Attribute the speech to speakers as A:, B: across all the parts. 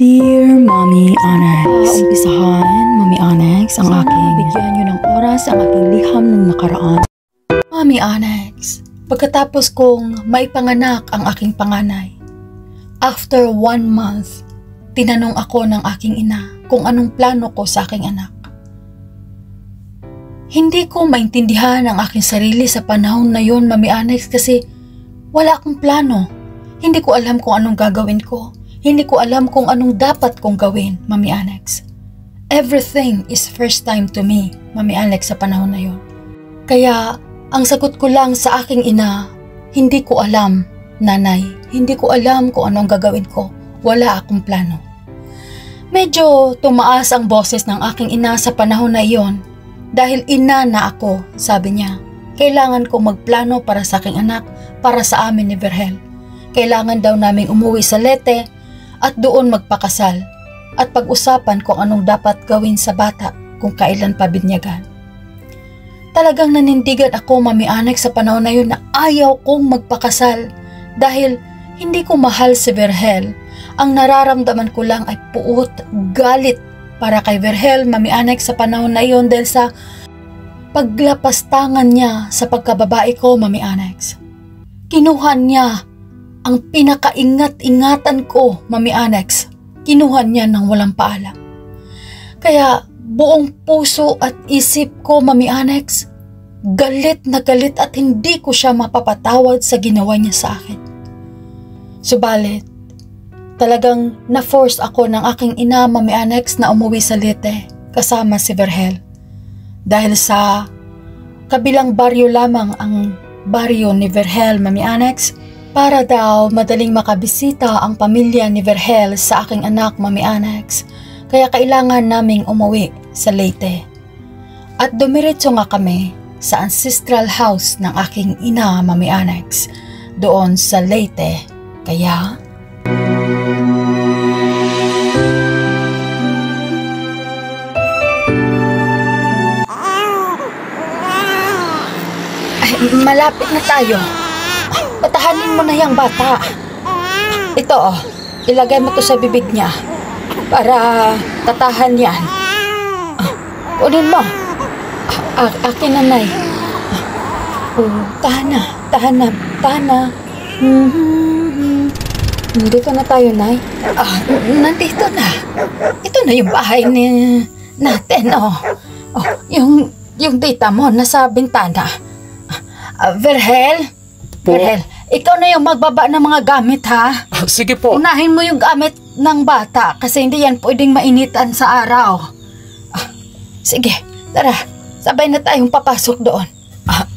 A: Dear Mommy Onyx, umpisahan, Mommy Onyx, ang aking bigyan nyo ng oras ang aking liham ng nakaraan. Mommy Onyx, pagkatapos kong maipanganak ang aking panganay, after 1 month, tinanong ako ng aking ina kung anong plano ko sa aking anak. Hindi ko maintindihan ang aking sarili sa panahon na yon, Mommy Onyx, kasi wala akong plano. Hindi ko alam kung anong gagawin ko. Hindi ko alam kung anong dapat kong gawin, Mommy Onyx. Everything is first time to me, Mommy Onyx, sa panahon na yon. Kaya, ang sagot ko lang sa aking ina, hindi ko alam, nanay. Hindi ko alam kung anong gagawin ko. Wala akong plano. Medyo tumaas ang boses ng aking ina sa panahon na iyon. Dahil ina na ako, sabi niya, kailangan kong magplano para sa aking anak, para sa amin ni Virgel. Kailangan daw naming umuwi sa Leyte at doon magpakasal at pag-usapan kung anong dapat gawin sa bata kung kailan pabinyagan. Talagang nanindigan ako, Mommy Onyx, sa panahon na yun na ayaw kong magpakasal dahil hindi ko mahal si Virgel. Ang nararamdaman ko lang ay puot, galit para kay Virgel, Mommy Onyx, sa panahon na yun dahil sa paglapastangan niya sa pagkababae ko, Mommy Onyx. Kinuha niya ang pinakaingat-ingatan ko, Mommy Onyx. Kinuha niya ng walang paalam. Kaya buong puso at isip ko, Mommy Onyx, galit na galit at hindi ko siya mapapatawad sa ginawa niya sa akin. Subalit, talagang na-force ako ng aking ina, Mommy Onyx, na umuwi sa Leyte kasama si Virgel. Dahil sa kabilang baryo lamang ang baryo ni Virgel, Mommy Onyx, para daw madaling makabisita ang pamilya ni Virgel sa aking anak, Mommy Onyx. Kaya kailangan naming umuwi sa Leyte. At dumiretso nga kami sa ancestral house ng aking ina, Mommy Onyx, doon sa Leyte. Kaya ay, malapit na tayo. Patahanin mo na yung bata. Ito, ilagay mo to sa bibig niya para tatahan yan. Kunin mo. Akin, nanay. Tahan na. Dito na tayo, nay. Nandito na. Ito na yung bahay natin, yung tita mo nasa bintana. Virgel, ikaw na yung magbaba ng mga gamit, ha?
B: Sige po.
A: Unahin mo yung gamit ng bata kasi hindi yan pwedeng mainitan sa araw. Sige, tara. Sabay na tayong papasok doon.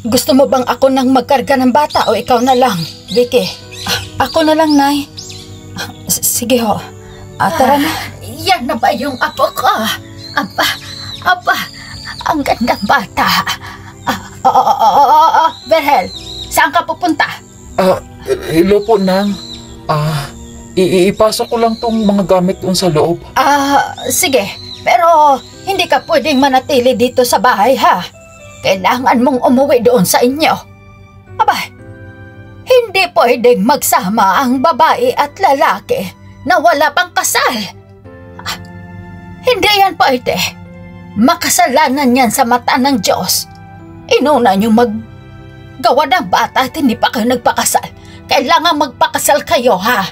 A: Gusto mo bang ako nang magkarga ng bata o ikaw na lang, Vicky? Ako na lang, nay. Sige ho. Tara na. Yan na ba yung apo ko? Apa, ang gandang bata. Virgel, saan ka pupunta?
B: Hello po, Nang. Ipasok ko lang tong mga gamit doon sa loob.
A: Sige. Pero hindi ka pwedeng manatili dito sa bahay, ha? Kailangan mong umuwi doon sa inyo. Aba, hindi pwedeng magsama ang babae at lalaki na wala pang kasal. Hindi yan pwede. Makasalanan yan sa mata ng Diyos. Inuna niyong gawa ng bata at hindi pa kayo nagpakasal. Kailangan magpakasal kayo, ha?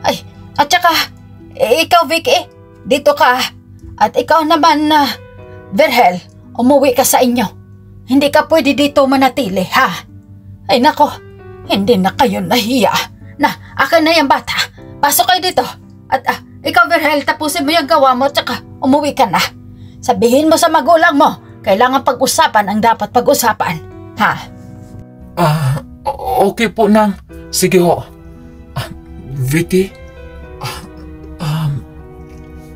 A: Ay, at saka, ikaw, Vicky, dito ka. At ikaw naman, Virgel, umuwi ka sa inyo. Hindi ka pwede dito manatili, ha? Ay nako, hindi na kayo nahiya. Akin na yung bata. Pasok kayo dito. At ikaw, Virgel, tapusin mo yung gawa mo at saka umuwi ka na. Sabihin mo sa magulang mo, kailangan pag-usapan ang dapat pag-usapan, ha?
B: Okay po, Nang. Sige ho. Vicky,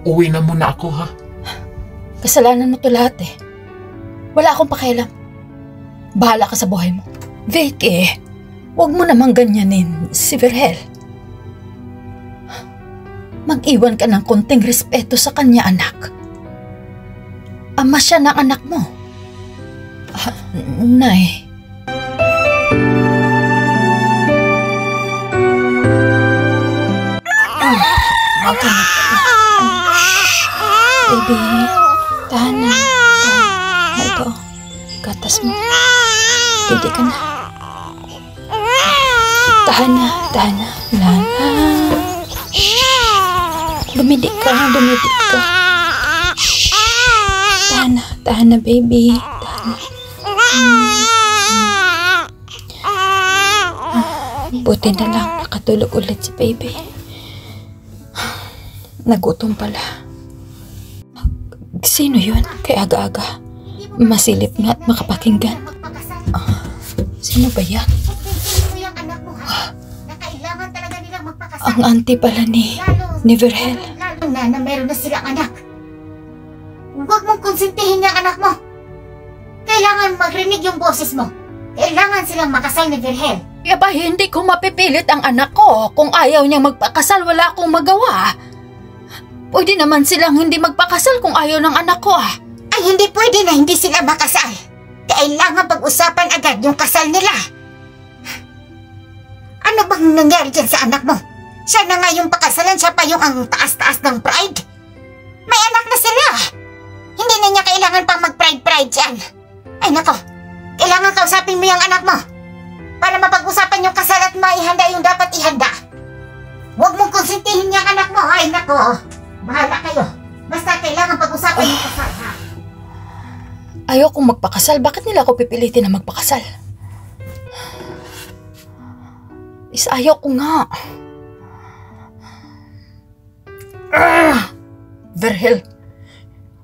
B: uwi na muna ako, ha?
A: Kasalanan mo to lahat, eh. Wala akong pakialam. Bahala ka sa buhay mo. Vicky, huwag mo namang ganyanin si Virgel. Mag-iwan ka ng konting respeto sa kanya, anak. Ama siya ng anak mo. Nay. Okay. Baby, tahan na. Ito, gatas mo. Didi ka na. Tahan na. Lana. Dumidik ka. Tahan na, baby. Tahan na. Buti na lang, nakatulog ulit si baby. Nagutom pala. Sino yun? Kay aga-aga. Masilip nga at makapakinggan. Sino ba yan? Ang auntie pala ni Virgel.
C: Na meron na silang anak. Huwag mong konsintihin yung anak mo. Kailangan magrinig yung boses mo. Kailangan silang makasal ni Virgel.
A: Aba, hindi ko mapipilit ang anak ko. Kung ayaw niyang magpakasal, wala akong magawa. Pwede naman silang hindi magpakasal kung ayaw ng anak ko.
C: Ay, hindi pwede na hindi sila makasal. Kailangan pag-usapan agad yung kasal nila. Ano bang nangyari dyan sa anak mo? Siya na nga yung pakasalan, siya pa yung ang taas-taas ng pride. May anak na sila. Hindi na niya kailangan pang mag-pride dyan. Ay nako, kailangan kausapin mo yung anak mo para mapag-usapan yung kasal at maihanda yung dapat ihanda. Huwag mong konsintihin yung anak mo. Ay nako, bahala kayo. Basta kailangan pag-usapan yung kasal, ha?
A: Ayokong magpakasal. Bakit nila ako pipilitin na magpakasal? Ayaw ko nga. Virgel,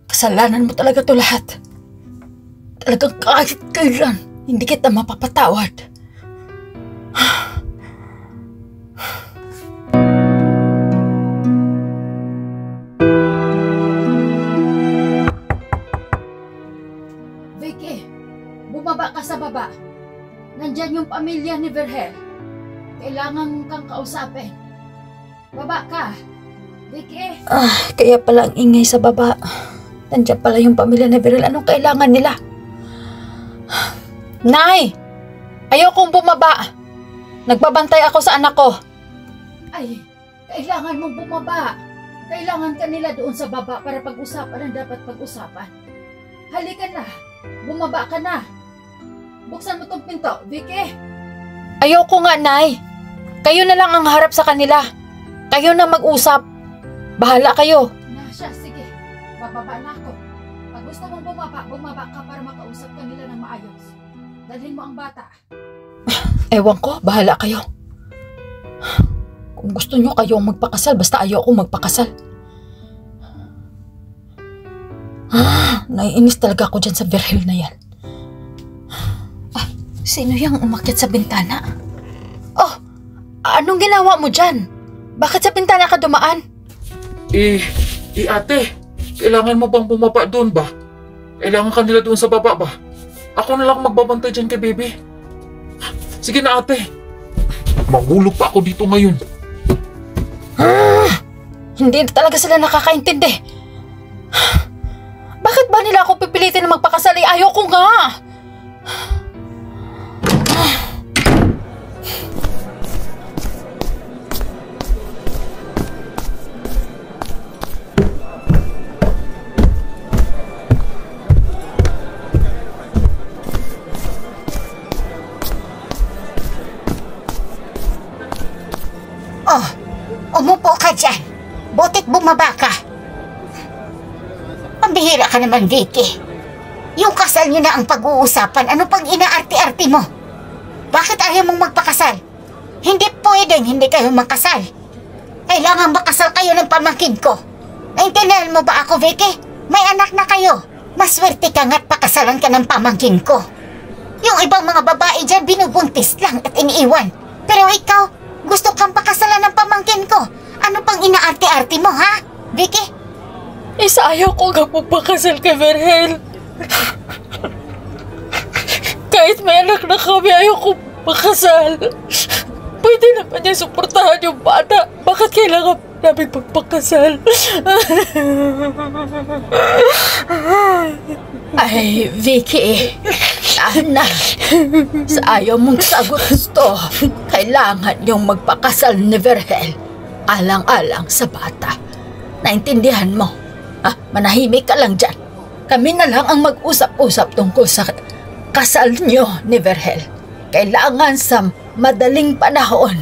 A: kasalanan mo talaga to lahat. Talagang kahit kailan, hindi kita mapapatawad. Vicky, bumaba ka sa baba. Nandyan yung pamilya ni Virgel. Kailangan kang kausapin. Baba ka. Vicky. Kaya pala ang ingay sa baba. Nandiyan pala yung pamilya ni Virgel. Anong kailangan nila? Nay! Ayokong bumaba. Nagbabantay ako sa anak ko. Ay, kailangan mong bumaba. Kailangan ka nila doon sa baba para pag-usapan ang dapat pag-usapan. Halika na. Bumaba ka na. Buksan mo tong pinto, Vicky. Ayoko nga, Nay. Kayo na lang ang harap sa kanila. Kayo na mag-usap. Bahala kayo. Nasya, sige. Bababa na ako. Pag gusto mong bumaba ka para makausap kanila ng maayos. Dalhin mo ang bata. Ewan ko, bahala kayo. Kung gusto nyo kayong magpakasal, basta ayoko magpakasal. Naiinis talaga ako dyan sa Virgel na yan. Sino yung umakyat sa bintana? Oh, anong ginawa mo dyan? Bakit sa bintana ka dumaan?
B: Ate, kailangan mo bang bumaba doon ba? Kailangan ka nila doon sa baba ba? Ako na lang magbabantay dyan kay baby. Sige na ate. Mahulog pa ako dito ngayon.
A: Hindi talaga sila nakakaintindi. Bakit ba nila ako pipilitin na magpakasal? Ayoko nga.
C: Oh, umupo ka dyan. Butit bumaba ka. Pambihira ka naman, Vicky. Yung kasal nyo na ang pag-uusapan. Ano pang inaarte-arte mo? Bakit ayaw mong magpakasal? Hindi pwedeng hindi kayo magkasal. Kailangan makasal kayo ng pamangkin ko. Naintindihan mo ba ako, Vicky? May anak na kayo. Maswerte ka nga't pakasalan ka ng pamangkin ko. Yung ibang mga babae dyan binubuntis lang at iniiwan. Pero ikaw, gusto kang pakasalan ng pamangkin ko. Ano pang inaarte-arte mo, ha? Vicky?
A: Ayaw ko nga magpakasal kay Virgel. Kahit may anak na kami, ayaw ko pakasal. Pwede naman niya suportahan yung bata. Bakit kailangan namin magpakasal? Ay, Vicky. Na. Sa ayaw mong sagot gusto, kailangan yung magpakasal ni Virgel. Alang-alang sa bata. Naintindihan mo? Manahimik ka lang dyan. Kami na lang ang mag-usap-usap tungkol sa kasal niyo ni Vergel. Kailangan sa madaling panahon,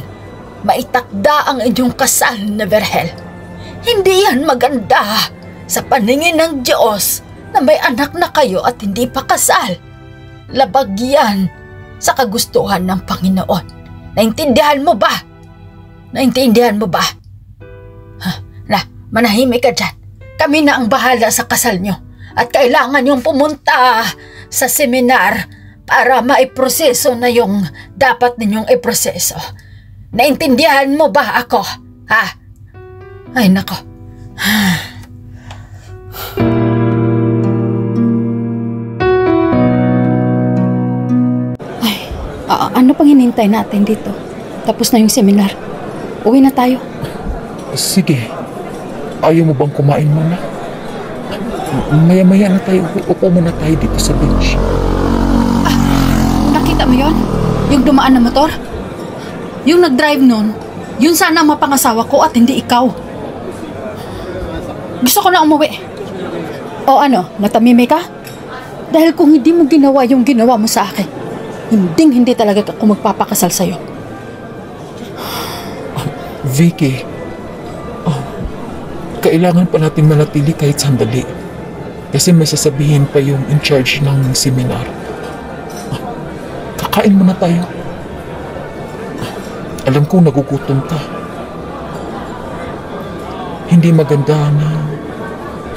A: maitakda ang inyong kasal ni Vergel. Hindi yan maganda sa paningin ng Diyos na may anak na kayo at hindi pa kasal. Labag yan sa kagustuhan ng Panginoon. Naintindihan mo ba? Naintindihan mo ba? Manahimik ka dyan. Kami na ang bahala sa kasal nyo. At kailangan yung pumunta sa seminar para maiproseso na yung dapat ninyong iproseso. Naintindihan mo ba ako? Ha? Ay, nako. Ay, ano pang hinintay natin dito? Tapos na yung seminar. Uwi na tayo.
B: Sige. Ayaw mo bang kumain muna? Maya-maya na tayo. Upo muna tayo dito sa bench.
A: Nakita mo yon? Yung dumaan na motor? Yung nag-drive nun, yun sana ang mapangasawa ko at hindi ikaw. Gusto ko na umuwi. O ano, natamimi ka? Dahil kung hindi mo ginawa yung ginawa mo sa akin, hindi talaga ako magpapakasal sa'yo.
B: Vicky, kailangan pa natin manatili kahit sandali. Kasi may sasabihin pa yung in charge ng seminar. Kakain muna tayo. Alam kong nagugutom ka. Hindi maganda na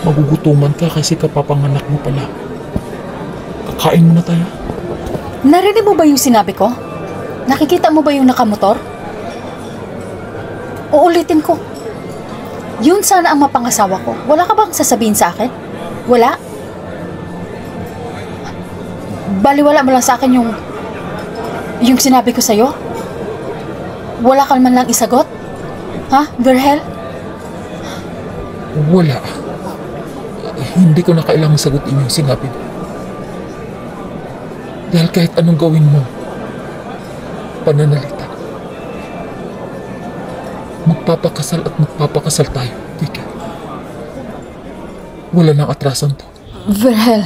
B: magugutuman ka kasi kapapanganak mo pala. Kakain muna tayo.
A: Narinig mo ba yung sinabi ko? Nakikita mo ba yung nakamotor? Uulitin ko. Yun sana ang mapangasawa ko. Wala ka bang sasabihin sa akin? Wala? Baliwala mo lang sa akin yung sinabi ko sa'yo? Wala ka man lang isagot? Ha, Vergel?
B: Wala. Hindi ko na kailangang sagutin yung sinabi mo. Dahil kahit anong gawin mo, pananalita. Magpapakasal at magpapakasal tayo, Vicky. Wala nang atrasan to.
A: Vergel.